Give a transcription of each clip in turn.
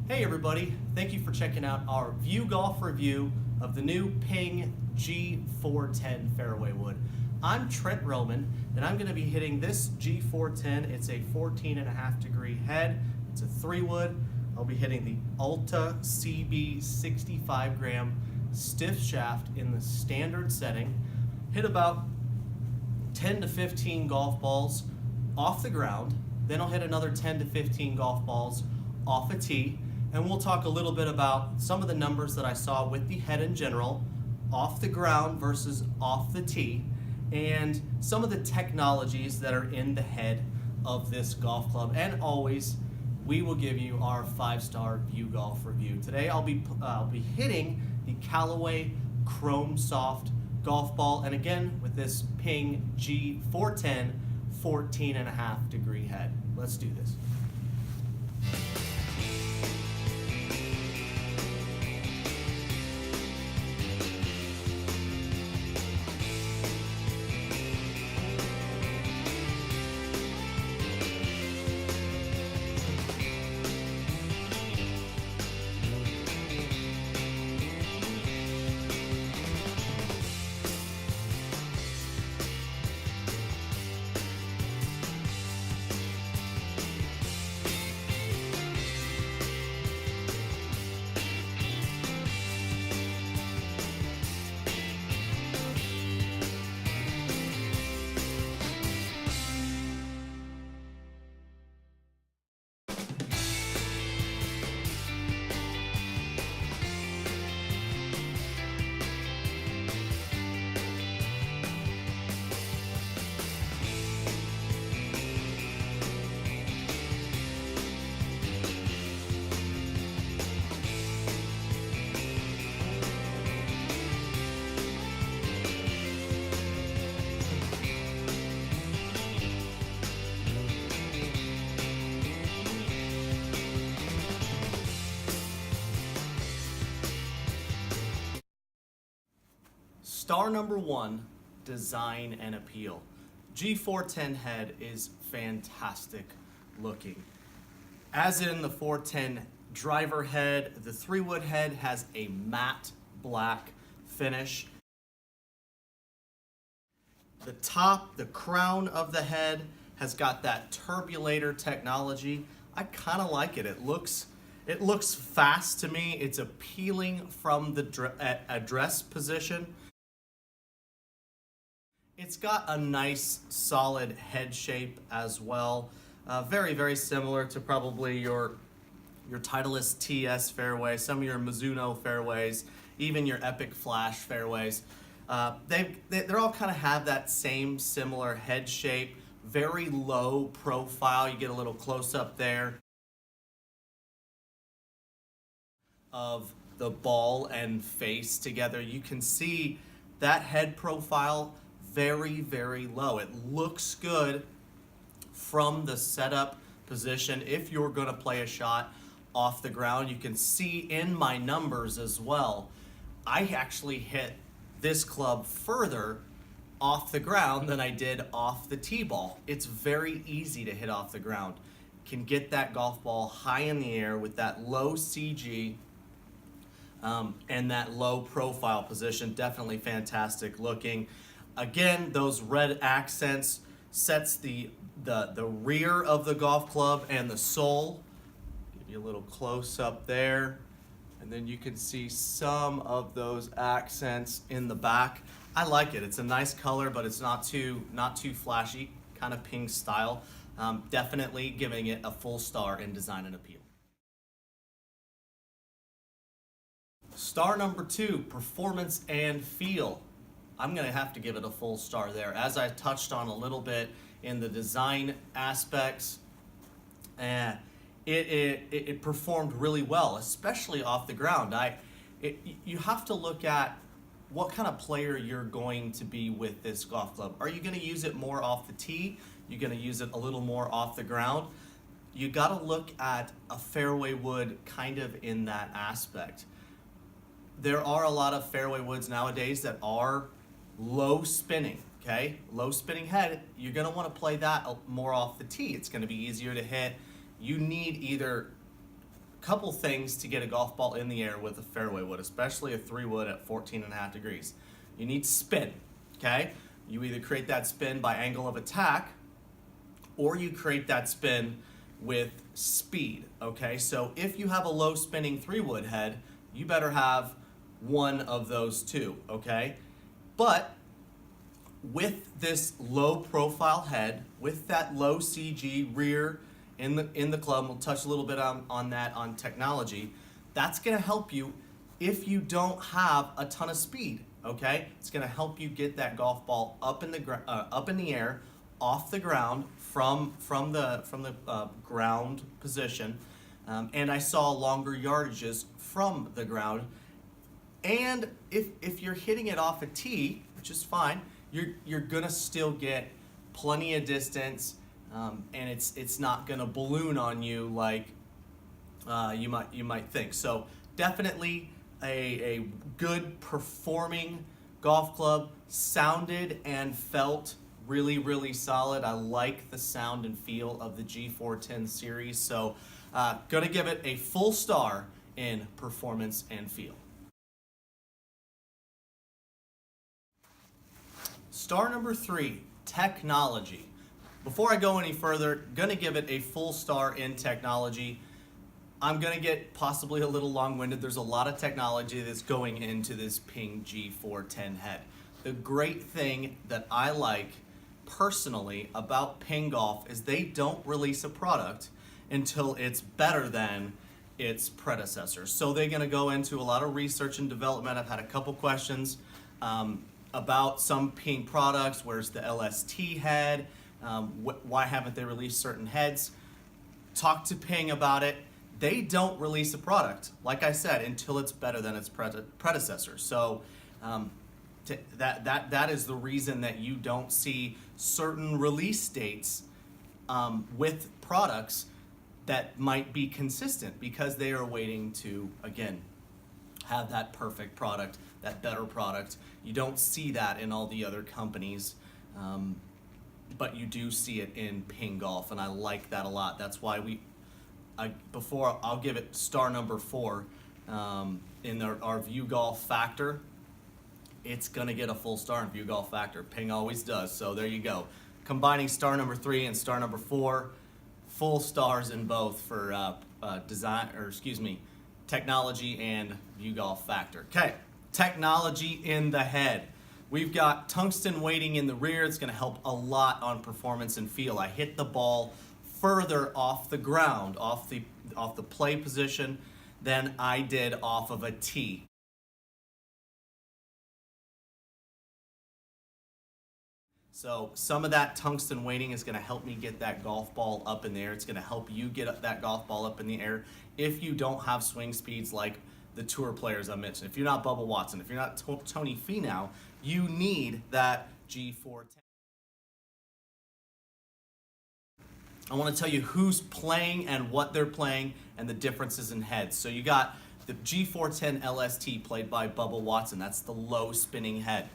Hey everybody, thank you for checking out our View Golf review of the new Ping G410 Fairway wood. I'm Trent Roman, and I'm going to be hitting this G410. It's a 14.5 degree head. It's a 3-wood. I'll be hitting the Alta CB 65 gram stiff shaft in the standard setting. Hit about 10 to 15 golf balls off the ground. Then I'll hit another 10 to 15 golf balls off a tee. And we'll talk a little bit about some of the numbers that I saw with the head in general, off the ground versus off the tee, and some of the technologies that are in the head of this golf club. And always, we will give you our 5-star View Golf review. Today I'll be hitting the Callaway Chrome Soft golf ball, and again with this Ping G410 14.5 degree head. Let's do this. Star number 1, design and appeal. G410 head is fantastic looking. As in the 410 driver head, the 3-wood head has a matte black finish. The top, the crown of the head has got that turbulator technology. I kind of like it. It looks fast to me. It's appealing from the address position. It's got a nice solid head shape as well. Very, very similar to probably your Titleist TS fairway, some of your Mizuno fairways, even your Epic Flash fairways. They're all kind of have that same similar head shape, very low profile. You get a little close up there of the ball and face together. You can see that head profile very, very low. It looks good from the setup position. If you're going to play a shot off the ground, you can see in my numbers as well, I actually hit this club further off the ground than I did off the tee ball. It's very easy to hit off the ground. Can get that golf ball high in the air with that low CG and that low profile position. Definitely fantastic looking. Again, those red accents sets the rear of the golf club and the sole. Give you a little close up there. And then you can see some of those accents in the back. I like it. It's a nice color, but it's not too flashy, kind of Ping style. Definitely giving it a full star in design and appeal. Star number 2, performance and feel. I'm going to have to give it a full star there. As I touched on a little bit in the design aspects, it performed really well, especially off the ground. You have to look at what kind of player you're going to be with this golf club. Are you going to use it more off the tee? You're going to use it a little more off the ground? You got to look at a fairway wood kind of in that aspect. There are a lot of fairway woods nowadays that are low spinning, okay? Low spinning head, you're gonna wanna play that more off the tee. It's gonna be easier to hit. You need either couple things to get a golf ball in the air with a fairway wood, especially a 3-wood at 14.5 degrees. You need spin, okay? You either create that spin by angle of attack, or you create that spin with speed, okay? So if you have a low spinning 3-wood head, you better have one of those two, okay? But with this low profile head, with that low CG rear in the club, we'll touch a little bit on that on technology, that's gonna help you if you don't have a ton of speed, okay? It's gonna help you get that golf ball up in the air, off the ground, from the ground position, and I saw longer yardages from the ground. And if you're hitting it off a tee, which is fine, you're gonna still get plenty of distance, and it's not gonna balloon on you like you might think. So definitely a good performing golf club, sounded and felt really, really solid. I like the sound and feel of the G410 series, so gonna give it a full star in performance and feel. Star number 3, technology. Before I go any further, gonna give it a full star in technology. I'm gonna get possibly a little long-winded. There's a lot of technology that's going into this Ping G410 head. The great thing that I like personally about Ping Golf is they don't release a product until it's better than its predecessor. So they're gonna go into a lot of research and development. I've had a couple questions about some Ping products. Where's the LST head? Why haven't they released certain heads? Talk to Ping about it. They don't release a product, like I said, until it's better than its predecessor. So that is the reason that you don't see certain release dates with products that might be consistent, because they are waiting to, again, have that perfect product, that better product. You don't see that in all the other companies, but you do see it in Ping Golf, and I like that a lot. That's why I'll give it star number 4 in our View Golf Factor. It's gonna get a full star in View Golf Factor. Ping always does, so there you go. Combining star number 3 and star number 4, full stars in both for technology and View Golf Factor. Okay, technology in the head. We've got tungsten weighting in the rear. It's gonna help a lot on performance and feel. I hit the ball further off the ground, off the play position, than I did off of a tee. So some of that tungsten weighting is gonna help me get that golf ball up in the air. It's gonna help you get that golf ball up in the air if you don't have swing speeds like the tour players I mentioned. If you're not Bubba Watson, if you're not Tony Finau, you need that G410. I want to tell you who's playing and what they're playing and the differences in heads. So you got the G410 LST played by Bubba Watson. That's the low spinning head.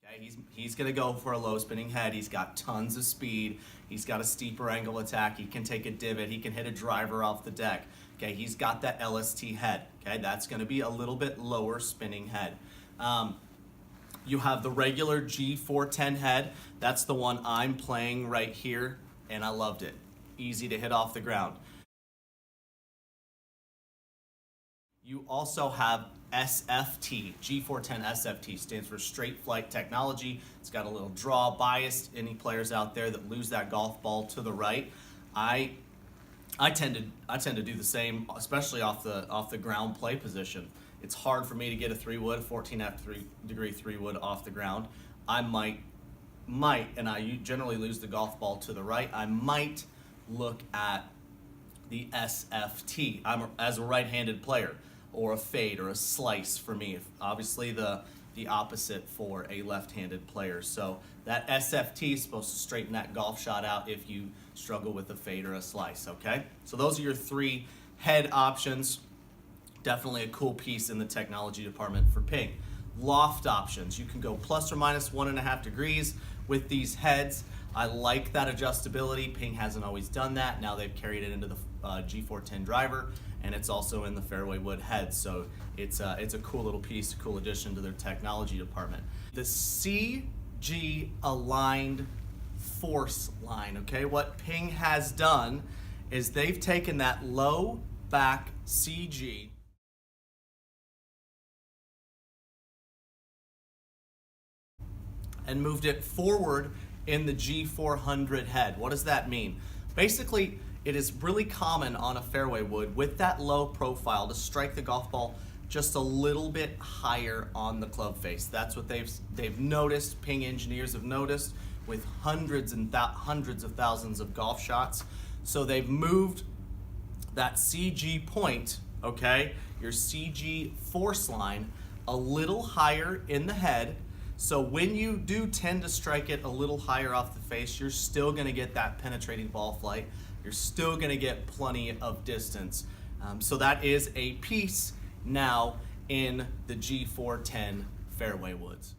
Okay, he's going to go for a low spinning head. He's got tons of speed. He's got a steeper angle attack. He can take a divot. He can hit a driver off the deck. Okay, he's got that LST head. Okay, that's going to be a little bit lower spinning head. You have the regular G410 head. That's the one I'm playing right here, and I loved it. Easy to hit off the ground. You also have SFT. G410 SFT stands for Straight Flight Technology. It's got a little draw bias. Any players out there that lose that golf ball to the right, I tend to do the same, especially off the ground play position. It's hard for me to get a 3-wood, 14.5 degree 3-wood off the ground. I might, and I generally lose the golf ball to the right. I might look at the SFT. As a right-handed player, or a fade or a slice for me. Obviously the opposite for a left-handed player. So that SFT is supposed to straighten that golf shot out if you struggle with a fade or a slice, okay? So those are your 3 head options. Definitely a cool piece in the technology department for Ping. loft options. You can go plus or minus 1.5 degrees with these heads. I like that adjustability. Ping hasn't always done that. Now they've carried it into the G410 driver, and it's also in the fairway wood heads. So it's a cool little piece, a cool addition to their technology department. The CG aligned force line, okay? What Ping has done is they've taken that low back CG and moved it forward in the G400 head. What does that mean? Basically, it is really common on a fairway wood with that low profile to strike the golf ball just a little bit higher on the club face. That's what they've noticed, Ping engineers have noticed with hundreds of thousands of golf shots. So they've moved that CG point, okay, your CG force line, a little higher in the head. So when you do tend to strike it a little higher off the face, you're still gonna get that penetrating ball flight. You're still gonna get plenty of distance. So that is a piece now in the G410 fairway woods.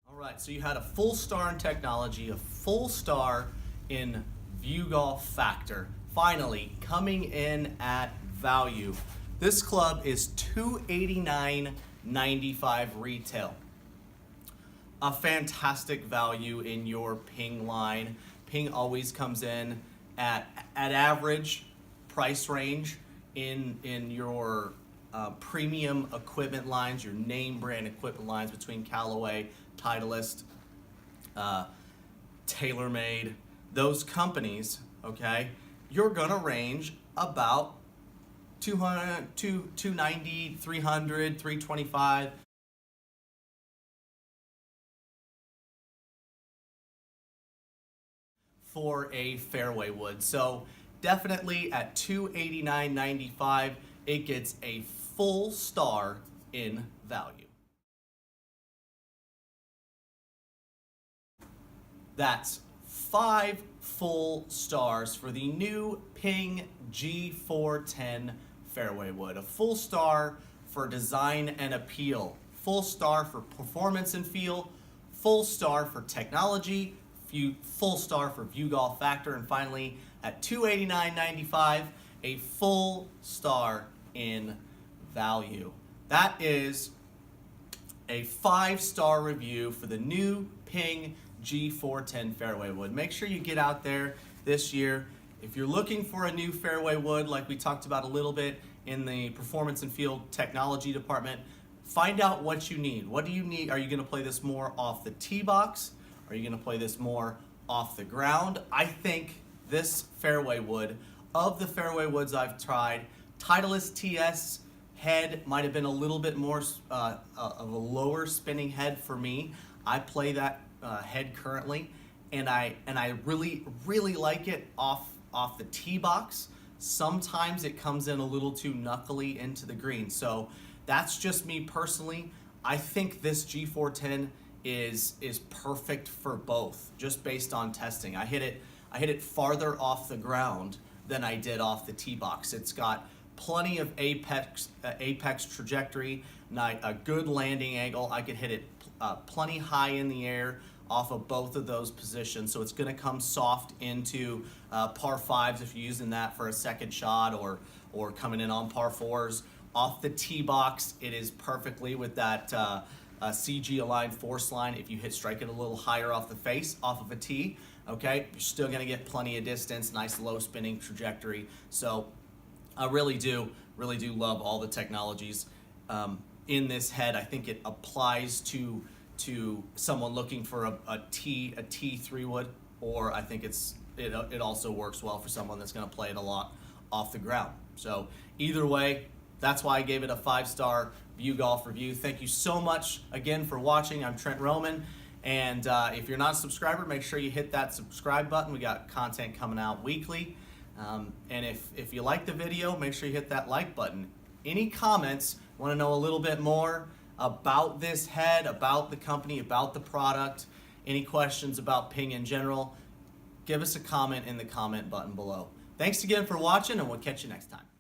All right, so you had a full star in technology, a full star in view golf factor. Finally, coming in at value. This club is $289.95 retail. A fantastic value in your Ping line. Ping always comes in at average price range in your premium equipment lines, your name brand equipment lines between Callaway, Titleist, TaylorMade, those companies, okay, you're gonna range about 200, 290, 300, 325. For a fairway wood. So definitely at $289.95, it gets a full star in value. That's 5 full stars for the new Ping G410 fairway wood. A full star for design and appeal, full star for performance and feel, full star for technology, full star for view golf factor, and finally at $289.95, a full star in value. That is a 5-star review for the new Ping G410 fairway wood. Make sure you get out there this year. If you're looking for a new fairway wood, like we talked about a little bit in the performance and field technology department, find out what you need. What do you need? Are you going to play this more off the tee box? Are you going to play this more off the ground? I think this fairway wood, of the fairway woods I've tried, Titleist TS head might have been a little bit more of a lower spinning head for me. I play that head currently, and I really like it off the tee box. Sometimes it comes in a little too knuckly into the green. So that's just me personally. I think this G410 is perfect for both, just based on testing. I hit it farther off the ground than I did off the tee box. It's got plenty of apex trajectory, a good landing angle. I could hit it plenty high in the air off of both of those positions. So it's going to come soft into par 5s if you're using that for a second shot, or coming in on par 4s. Off the tee box, it is perfectly with that CG aligned force line. If you strike it a little higher off the face, off of a tee, okay, you're still going to get plenty of distance, nice low spinning trajectory. So I really do love all the technologies in this head. I think it applies to someone looking for a T3 wood, or I think it also works well for someone that's going to play it a lot off the ground. So either way, that's why I gave it a 5-star view golf review. Thank you so much again for watching. I'm Trent Roman, and if you're not a subscriber, make sure you hit that subscribe button. We got content coming out weekly. And if you like the video, make sure you hit that like button. Any comments, want to know a little bit more about this head, about the company, about the product, any questions about Ping in general, give us a comment in the comment button below. Thanks again for watching, and we'll catch you next time.